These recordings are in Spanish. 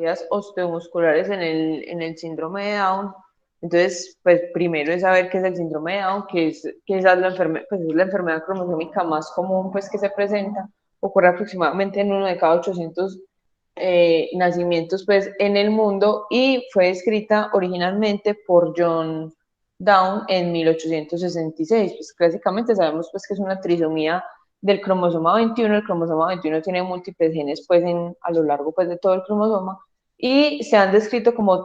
patologías osteomusculares en el síndrome de Down. Entonces, pues primero es saber qué es el síndrome de Down, que es la enfermedad, pues es la enfermedad cromosómica más común pues que se presenta, ocurre aproximadamente en uno de cada 800 nacimientos pues en el mundo y fue escrita originalmente por John Down en 1866. Pues clásicamente sabemos pues que es una trisomía del cromosoma 21. El cromosoma 21 tiene múltiples genes pues a lo largo pues de todo el cromosoma y se han descrito como como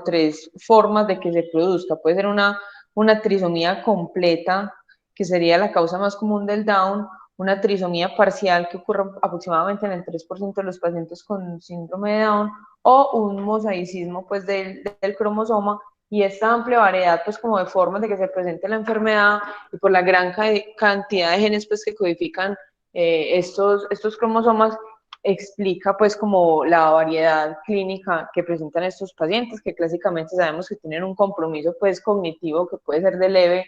tres formas de que se produzca. Puede ser una trisomía completa, que sería la causa más común del Down, una trisomía parcial que ocurre aproximadamente en el 3% de los pacientes con síndrome de Down, o un mosaicismo pues del cromosoma, y esta amplia variedad pues como de formas de que se presente la enfermedad y por la gran cantidad de genes pues que codifican estos cromosomas explica pues como la variedad clínica que presentan estos pacientes, que clásicamente sabemos que tienen un compromiso pues cognitivo que puede ser de leve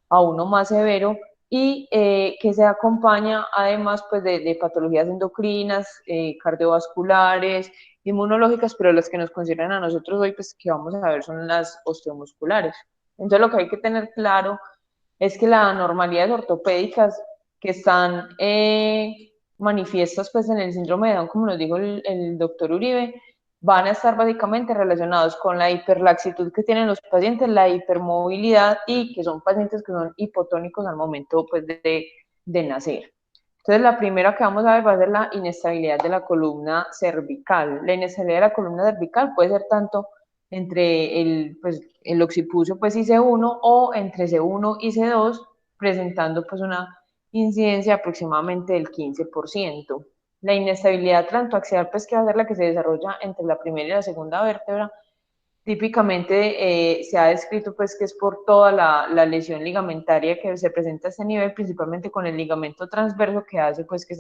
a uno más severo y que se acompaña además pues de patologías endocrinas, cardiovasculares, inmunológicas, pero las que nos consideran a nosotros hoy pues que vamos a ver son las osteomusculares. Entonces lo que hay que tener claro es que las anormalidades ortopédicas que están manifiestas pues en el síndrome de Down, como nos dijo el doctor Uribe, van a estar básicamente relacionados con la hiperlaxitud que tienen los pacientes, la hipermovilidad y que son pacientes que son hipotónicos al momento pues de nacer. Entonces la primera que vamos a ver va a ser la inestabilidad de la columna cervical. La inestabilidad de la columna cervical puede ser tanto entre el occipucio pues IC1 o entre C1 y C2, presentando pues una incidencia aproximadamente del 15%. La inestabilidad trantoaxial pues que va a ser la que se desarrolla entre la primera y la segunda vértebra, típicamente se ha descrito pues que es por toda la lesión ligamentaria que se presenta a este nivel, principalmente con el ligamento transverso que hace pues que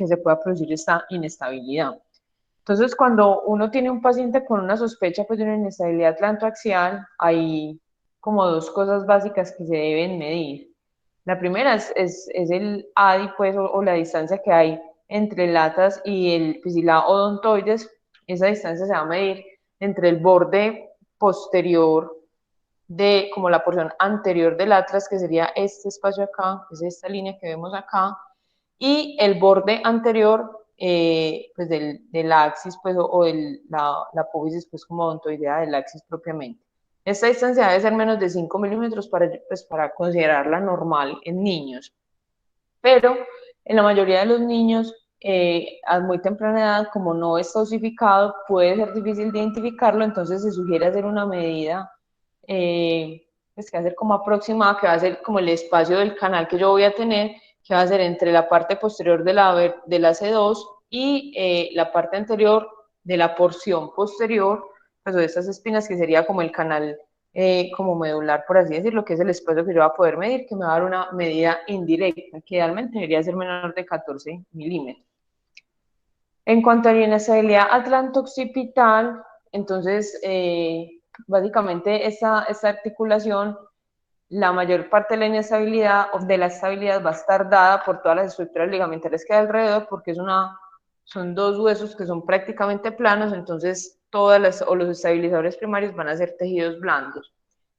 se pueda producir esta inestabilidad. Entonces, cuando uno tiene un paciente con una sospecha pues, de una inestabilidad atlantoaxial, hay como dos cosas básicas que se deben medir. La primera es el ADI, pues, o la distancia que hay entre el atas y la odontoides. Esa distancia se va a medir entre el borde posterior de como la porción anterior del atlas, que sería este espacio acá, es esta línea que vemos acá, y el borde anterior pues del axis pues, la apófisis pues, como odontoidea del axis propiamente. Esta distancia debe ser menos de 5 milímetros pues, para considerarla normal en niños, pero en la mayoría de los niños a muy temprana edad, como no está osificado, puede ser difícil de identificarlo, entonces se sugiere hacer una medida pues que va a ser como aproximada, que va a ser como el espacio del canal que yo voy a tener, que va a ser entre la parte posterior de la C2 y la parte anterior de la porción posterior, pues de estas espinas, que sería como el canal como medular, por así decirlo, que es el espacio que yo voy a poder medir, que me va a dar una medida indirecta, que idealmente debería ser menor de 14 milímetros. En cuanto a la inestabilidad atlanto-occipital, entonces, básicamente esta articulación, la mayor parte de la inestabilidad o de la estabilidad va a estar dada por todas las estructuras ligamentarias que hay alrededor, porque son dos huesos que son prácticamente planos, entonces los estabilizadores primarios van a ser tejidos blandos.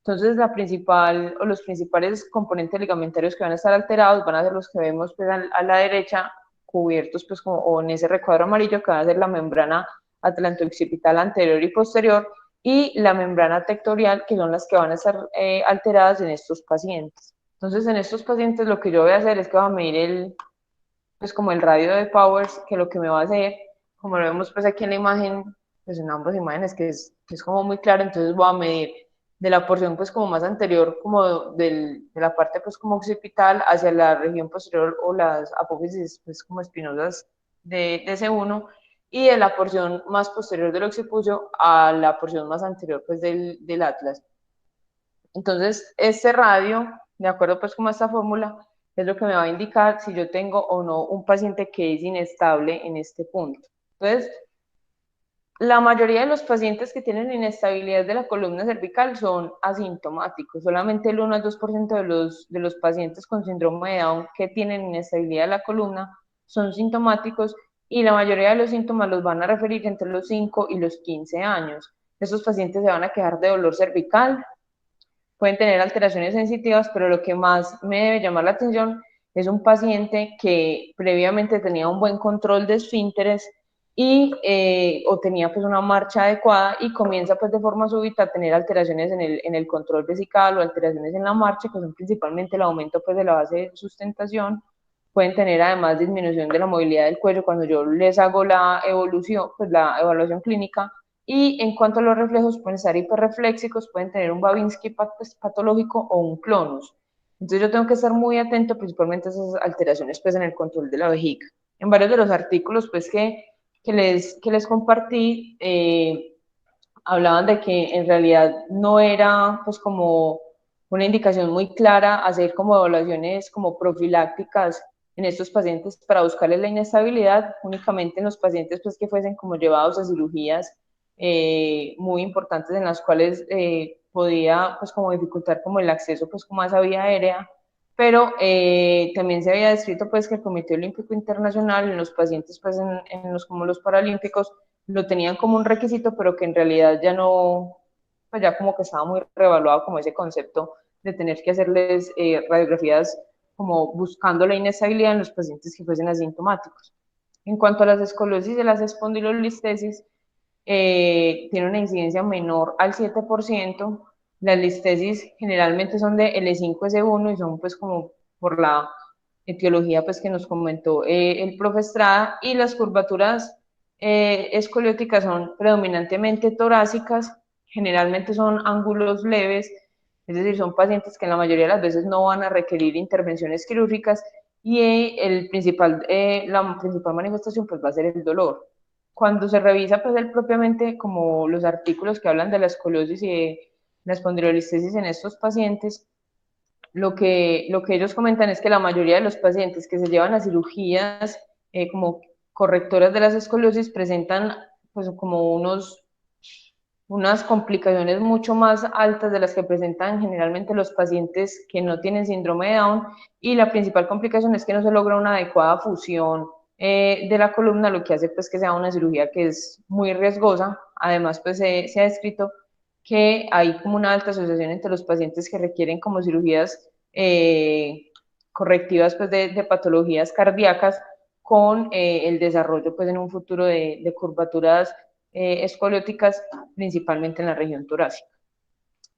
Entonces, los principales componentes ligamentarios que van a estar alterados van a ser los que vemos pues, a la derecha, cubiertos pues, como, o en ese recuadro amarillo, que va a ser la membrana atlanto-occipital anterior y posterior, y la membrana tectorial, que son las que van a estar alteradas en estos pacientes. Entonces, en estos pacientes lo que yo voy a hacer es que voy a medir pues como el radio de Powers, que lo que me va a hacer, como lo vemos pues aquí en la imagen, pues en ambas imágenes, que es como muy claro, entonces voy a medir de la porción pues como más anterior, como de la parte pues como occipital hacia la región posterior o las apófisis pues como espinosas de C1, y de la porción más posterior del occipucio a la porción más anterior pues del atlas. Entonces, este radio, de acuerdo pues como a esta fórmula, es lo que me va a indicar si yo tengo o no un paciente que es inestable en este punto. Entonces, la mayoría de los pacientes que tienen inestabilidad de la columna cervical son asintomáticos. Solamente el 1 al 2% de los pacientes con síndrome de Down que tienen inestabilidad de la columna son sintomáticos y la mayoría de los síntomas los van a referir entre los 5 y los 15 años. Estos pacientes se van a quejar de dolor cervical, pueden tener alteraciones sensitivas, pero lo que más me debe llamar la atención es un paciente que previamente tenía un buen control de esfínteres y o tenía pues una marcha adecuada y comienza pues de forma súbita a tener alteraciones en el control vesical o alteraciones en la marcha, que son principalmente el aumento pues de la base de sustentación. Pueden tener además disminución de la movilidad del cuello cuando yo les hago la evolución, pues la evaluación clínica. Y en cuanto a los reflejos, pueden estar hiperrefléxicos, pueden tener un Babinski patológico o un clonus. Entonces yo tengo que estar muy atento principalmente a esas alteraciones pues en el control de la vejiga. En varios de los artículos pues que les compartí, hablaban de que en realidad no era pues como una indicación muy clara hacer como evaluaciones como profilácticas en estos pacientes para buscarles la inestabilidad, únicamente en los pacientes pues que fuesen como llevados a cirugías muy importantes en las cuales podía pues como dificultar como el acceso pues como a esa vía aérea, pero también se había descrito pues que el Comité Olímpico Internacional en los pacientes pues en los como los paralímpicos lo tenían como un requisito, pero que en realidad ya no, pues ya como que estaba muy revaluado como ese concepto de tener que hacerles radiografías como buscando la inestabilidad en los pacientes que fuesen asintomáticos. En cuanto a las escolosis y las espondilolistesis, tiene una incidencia menor al 7%. Las listesis generalmente son de L5S1 y son pues como por la etiología pues que nos comentó el profe Estrada, y las curvaturas escolióticas son predominantemente torácicas, generalmente son ángulos leves, es decir, son pacientes que en la mayoría de las veces no van a requerir intervenciones quirúrgicas y la principal manifestación pues va a ser el dolor. Cuando se revisa pues propiamente como los artículos que hablan de la escoliosis y de la espondilolistesis en estos pacientes, lo que ellos comentan es que la mayoría de los pacientes que se llevan a cirugías como correctoras de las escoliosis presentan pues como unas complicaciones mucho más altas de las que presentan generalmente los pacientes que no tienen síndrome de Down, y la principal complicación es que no se logra una adecuada fusión de la columna, lo que hace pues que sea una cirugía que es muy riesgosa. Además pues se ha descrito que hay como una alta asociación entre los pacientes que requieren como cirugías correctivas pues de patologías cardíacas con el desarrollo pues en un futuro de curvaturas escolióticas, principalmente en la región torácica.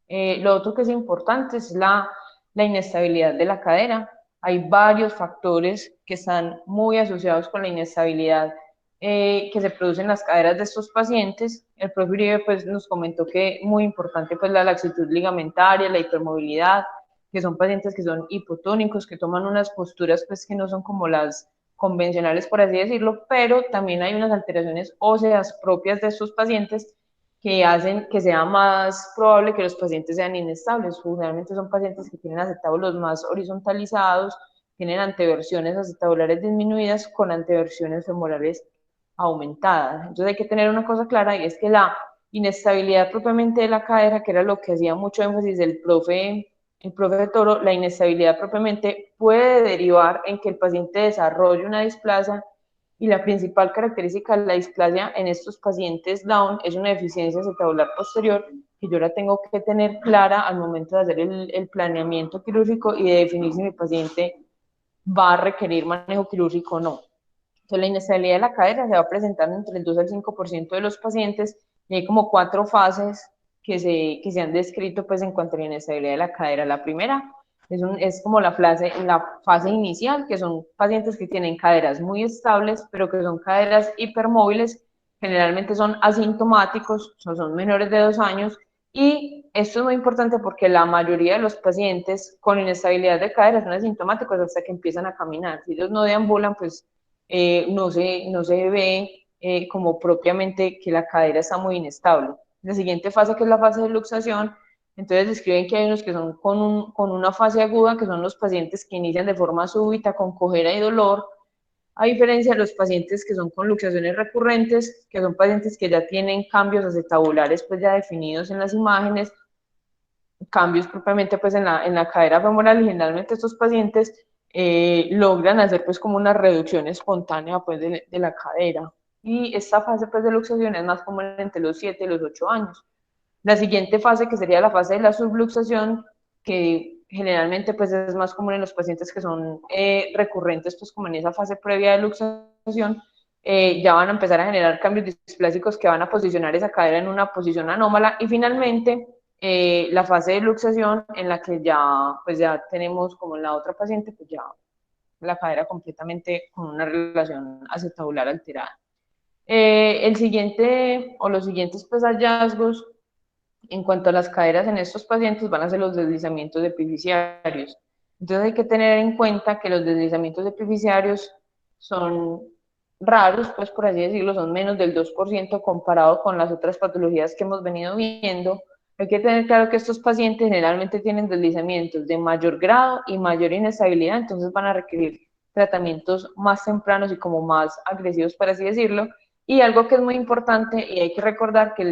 Lo otro que es importante es la inestabilidad de la cadera. Hay varios factores que están muy asociados con la inestabilidad que se produce en las caderas de estos pacientes. El profe Uribe pues, nos comentó que muy importante pues, la laxitud ligamentaria, la hipermovilidad, que son pacientes que son hipotónicos, que toman unas posturas pues, que no son como las convencionales, por así decirlo, pero también hay unas alteraciones óseas propias de estos pacientes que hacen que sea más probable que los pacientes sean inestables. Generalmente son pacientes que tienen acetábulos más horizontalizados, tienen anteversiones acetabulares disminuidas con anteversiones femorales aumentadas. Entonces hay que tener una cosa clara, y es que la inestabilidad propiamente de la cadera, que era lo que hacía mucho énfasis el profe de Toro, la inestabilidad propiamente puede derivar en que el paciente desarrolle una displasia, y la principal característica de la displasia en estos pacientes Down es una deficiencia acetabular posterior, que yo la tengo que tener clara al momento de hacer el planeamiento quirúrgico y de definir si mi paciente va a requerir manejo quirúrgico o no. Entonces, la inestabilidad de la cadera se va presentando entre el 2 al 5% de los pacientes, y hay como 4 fases que se han descrito pues, en cuanto a la inestabilidad de la cadera. La primera es como la fase inicial, que son pacientes que tienen caderas muy estables, pero que son caderas hipermóviles, generalmente son asintomáticos, son menores de 2 años, y esto es muy importante porque la mayoría de los pacientes con inestabilidad de cadera son asintomáticos hasta que empiezan a caminar. Si ellos no deambulan, pues no se ve como propiamente que la cadera está muy inestable. La siguiente fase, que es la fase de luxación, entonces describen que hay unos que son con una fase aguda, que son los pacientes que inician de forma súbita con cojera y dolor, a diferencia de los pacientes que son con luxaciones recurrentes, que son pacientes que ya tienen cambios acetabulares pues ya definidos en las imágenes, cambios propiamente pues en la cadera femoral, y generalmente estos pacientes logran hacer pues como una reducción espontánea pues de la cadera. Y esta fase pues de luxación es más común entre los 7 y los 8 años. La siguiente fase, que sería la fase de la subluxación, que generalmente pues es más común en los pacientes que son recurrentes, pues como en esa fase previa de luxación, ya van a empezar a generar cambios displásicos que van a posicionar esa cadera en una posición anómala. Y finalmente, la fase de luxación en la que ya, pues ya tenemos como en la otra paciente, pues ya la cadera completamente con una relación acetabular alterada. El siguiente o los siguientes pues hallazgos en cuanto a las caderas en estos pacientes van a ser los deslizamientos epifisiarios. Entonces hay que tener en cuenta que los deslizamientos epifisiarios son raros, pues por así decirlo, son menos del 2% comparado con las otras patologías que hemos venido viendo. Hay que tener claro que estos pacientes generalmente tienen deslizamientos de mayor grado y mayor inestabilidad, entonces van a requerir tratamientos más tempranos y como más agresivos, por así decirlo, y algo que es muy importante y hay que recordar que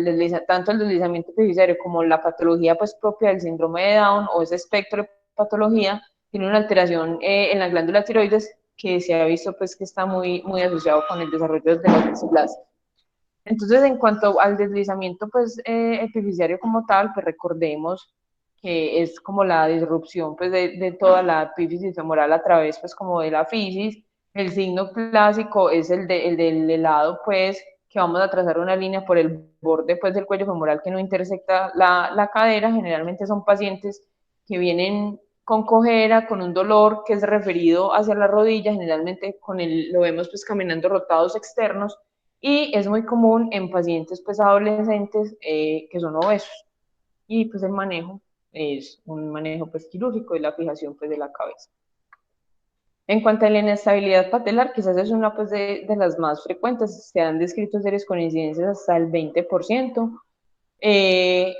tanto el deslizamiento epifisiario como la patología pues, propia del síndrome de Down o ese espectro de patología tiene una alteración en la glándula tiroides que se ha visto pues, que está muy asociado con el desarrollo de la displasia. Entonces, en cuanto al deslizamiento pues, epifisiario como tal, pues recordemos que es como la disrupción pues, de toda la epífisis femoral a través pues, como de la fisis. El signo clásico es el del helado, pues, que vamos a trazar una línea por el borde pues, del cuello femoral que no intersecta la cadera. Generalmente son pacientes que vienen con cojera, con un dolor que es referido hacia la rodilla, generalmente lo vemos pues caminando rotados externos, y es muy común en pacientes pues adolescentes que son obesos, y pues el manejo es un manejo pues quirúrgico de la fijación pues de la cabeza. En cuanto a la inestabilidad patelar, quizás es una pues, de las más frecuentes, se han descrito series con incidencias hasta el 20%. Eh,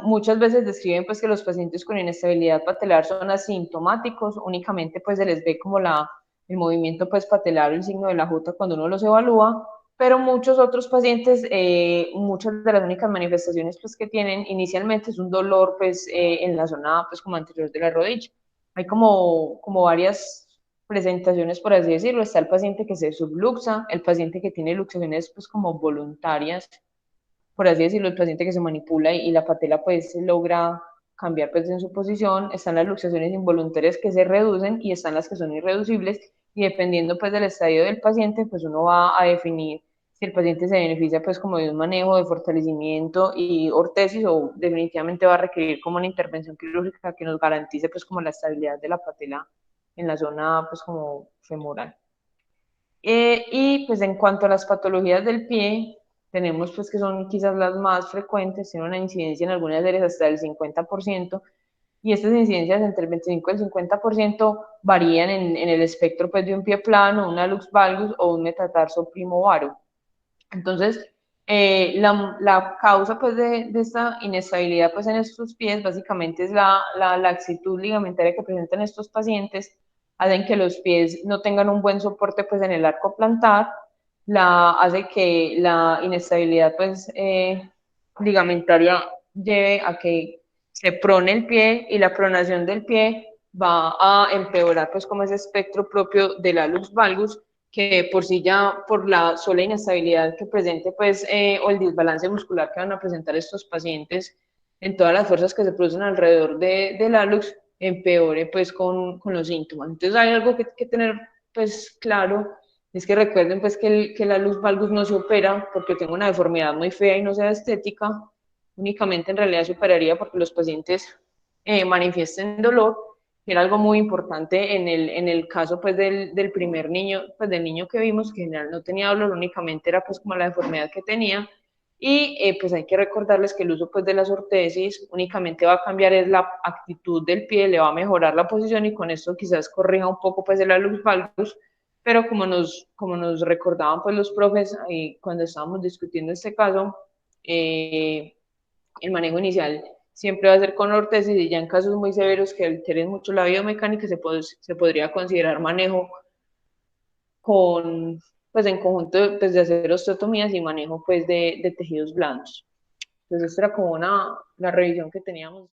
muchas veces describen pues, que los pacientes con inestabilidad patelar son asintomáticos, únicamente pues, se les ve como el movimiento pues, patelar o el signo de la jota cuando uno los evalúa, pero muchos otros pacientes, muchas de las únicas manifestaciones pues, que tienen inicialmente es un dolor pues, en la zona pues, como anterior de la rodilla. Hay como varias presentaciones, por así decirlo. Está el paciente que se subluxa, el paciente que tiene luxaciones pues, como voluntarias, por así decirlo, el paciente que se manipula y la patela pues logra cambiar pues en su posición. Están las luxaciones involuntarias que se reducen y están las que son irreducibles, y dependiendo pues del estadio del paciente pues uno va a definir si el paciente se beneficia pues como de un manejo de fortalecimiento y ortesis, o definitivamente va a requerir como una intervención quirúrgica que nos garantice pues como la estabilidad de la patela en la zona pues como femoral. Y pues en cuanto a las patologías del pie, tenemos pues que son quizás las más frecuentes, tienen una incidencia en algunas áreas hasta del 50%, y estas incidencias entre el 25 y el 50% varían en el espectro pues de un pie plano, una lux valgus o un metatarso primo varo. Entonces, la causa pues de esta inestabilidad pues en estos pies básicamente es la laxitud ligamentaria que presentan estos pacientes, hacen que los pies no tengan un buen soporte pues en el arco plantar, hace que la inestabilidad pues ligamentaria lleve a que se prone el pie, y la pronación del pie va a empeorar pues como ese espectro propio de la lux valgus, que por sí ya por la sola inestabilidad que presente pues o el desbalance muscular que van a presentar estos pacientes en todas las fuerzas que se producen alrededor del hallux, empeore pues con los síntomas. Entonces hay algo que tener pues claro, es que recuerden pues que la luz valgus no se opera porque tengo una deformidad muy fea y no sea estética, únicamente en realidad se operaría porque los pacientes manifiesten dolor, que era algo muy importante en el caso pues del primer niño, pues del niño que vimos, que en general no tenía dolor, únicamente era pues como la deformidad que tenía. Y pues hay que recordarles que el uso pues de las ortesis únicamente va a cambiar es la actitud del pie, le va a mejorar la posición, y con esto quizás corrija un poco pues el hallux valgus, pero como nos recordaban pues los profes cuando estábamos discutiendo este caso, eh, el manejo inicial siempre va a ser con ortesis, y ya en casos muy severos que alteren mucho la biomecánica se podría considerar manejo con, pues en conjunto pues, de hacer osteotomías y manejo pues de tejidos blandos. Entonces, esta era como la revisión que teníamos.